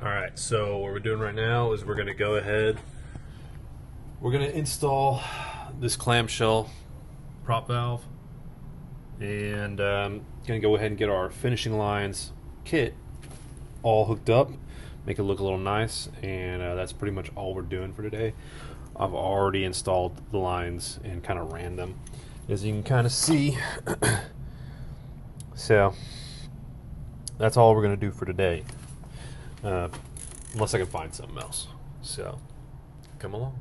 Alright, so what we're doing right now is we're going to go ahead, we're going to install this clamshell prop valve, and going to go ahead and get our finishing lines kit all hooked up, make it look a little nice, and that's pretty much all we're doing for today. I've already installed the lines and kind of ran them, as you can kind of see. So that's all we're going to do for today. Unless I can find something else. So, come along.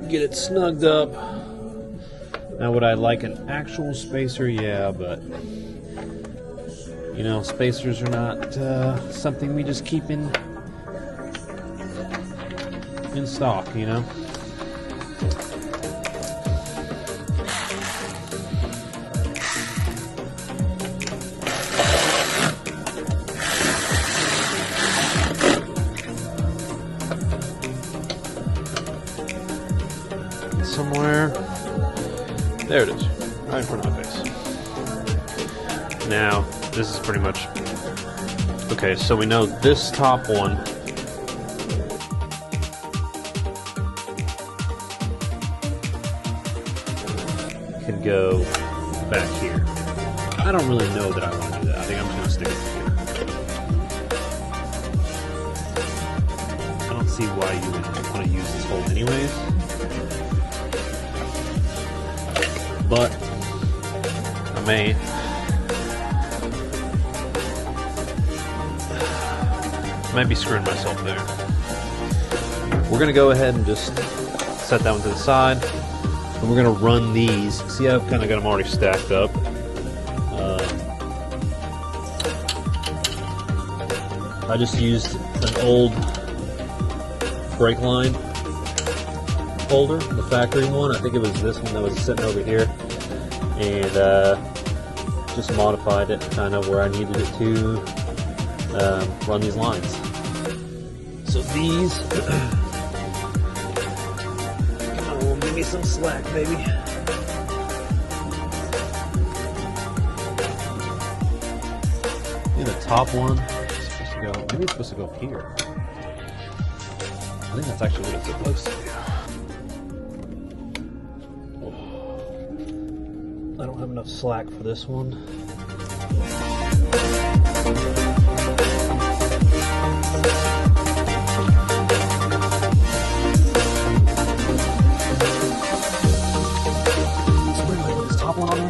Get it snugged up. Now, would I like an actual spacer? Yeah, but you know, spacers are not something we just keep in stock, you know. Somewhere. There it is, right in front of my face. Now, this is pretty much okay. So we know this top one can go back here. I don't really know that I want to do that. I think I'm just going to stick it here. I don't see why you would want to use this hole anyways. But I might be screwing myself there. We're gonna go ahead and just set that one to the side, and we're gonna run these. See, I've kind of got them already stacked up. I just used an old brake line holder, the factory one. I think it was this one that was sitting over here, and just modified it kind of where I needed it to run these lines. So these, come on, give me some slack, baby. The top one is supposed to go, maybe it's supposed to go up here. I think that's actually what it's supposed to do. I don't have enough slack for this one. So where do I put this top one on there?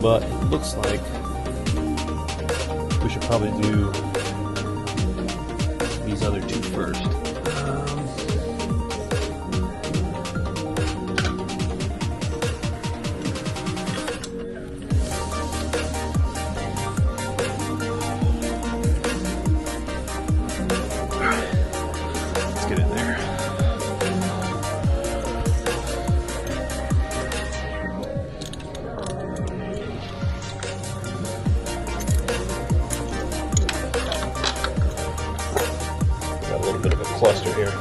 But it looks like we should probably do these other two first. Let's get in there. Got a little bit of a cluster here.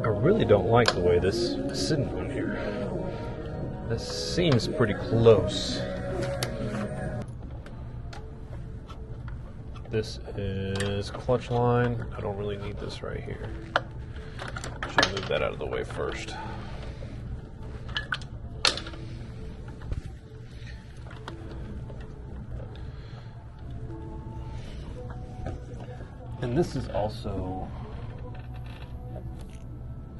I really don't like the way this is sitting on here. This seems pretty close. This is clutch line. I don't really need this right here. Should move that out of the way first. And this is also,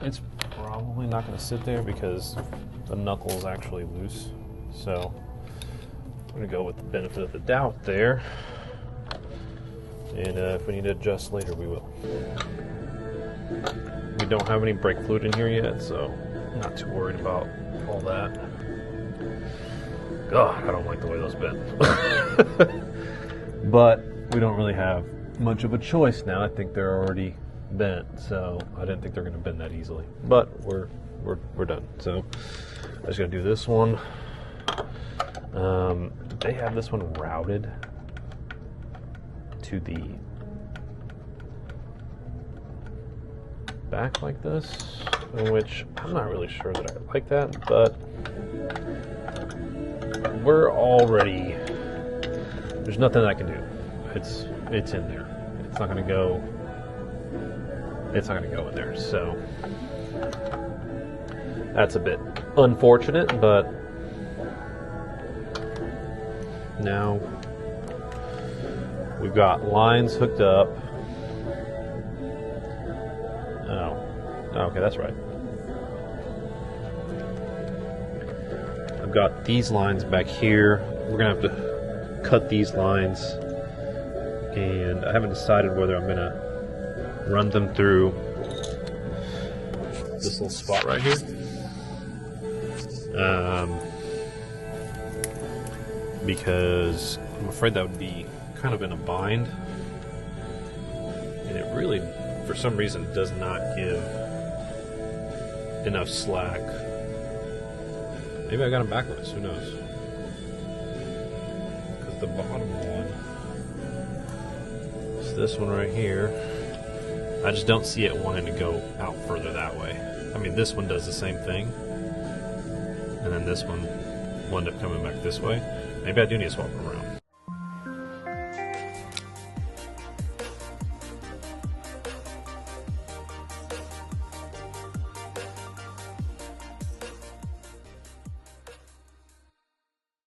it's probably not going to sit there because the knuckle is actually loose. So I'm going to go with the benefit of the doubt there. And if we need to adjust later, we will. We don't have any brake fluid in here yet, so I'm not too worried about all that. God, I don't like the way those bend. But we don't really have much of a choice now. I think they're already bent, so I didn't think they're going to bend that easily. But we're done. So I'm just going to do this one. They have this one routed to the back like this, which I'm not really sure that I like that, but we're already, there's nothing I can do. It's in there. It's not gonna go in there, so that's a bit unfortunate, but now we've got lines hooked up. Oh, okay, that's right. I've got these lines back here. We're gonna have to cut these lines, and I haven't decided whether I'm gonna run them through this little spot right here. Because I'm afraid that would be kind of in a bind, and it really, for some reason, does not give enough slack. Maybe I got them backwards, who knows? Because the bottom one is this one right here. I just don't see it wanting to go out further that way. I mean, this one does the same thing, and then this one will end up coming back this way. Maybe I do need to swap them around.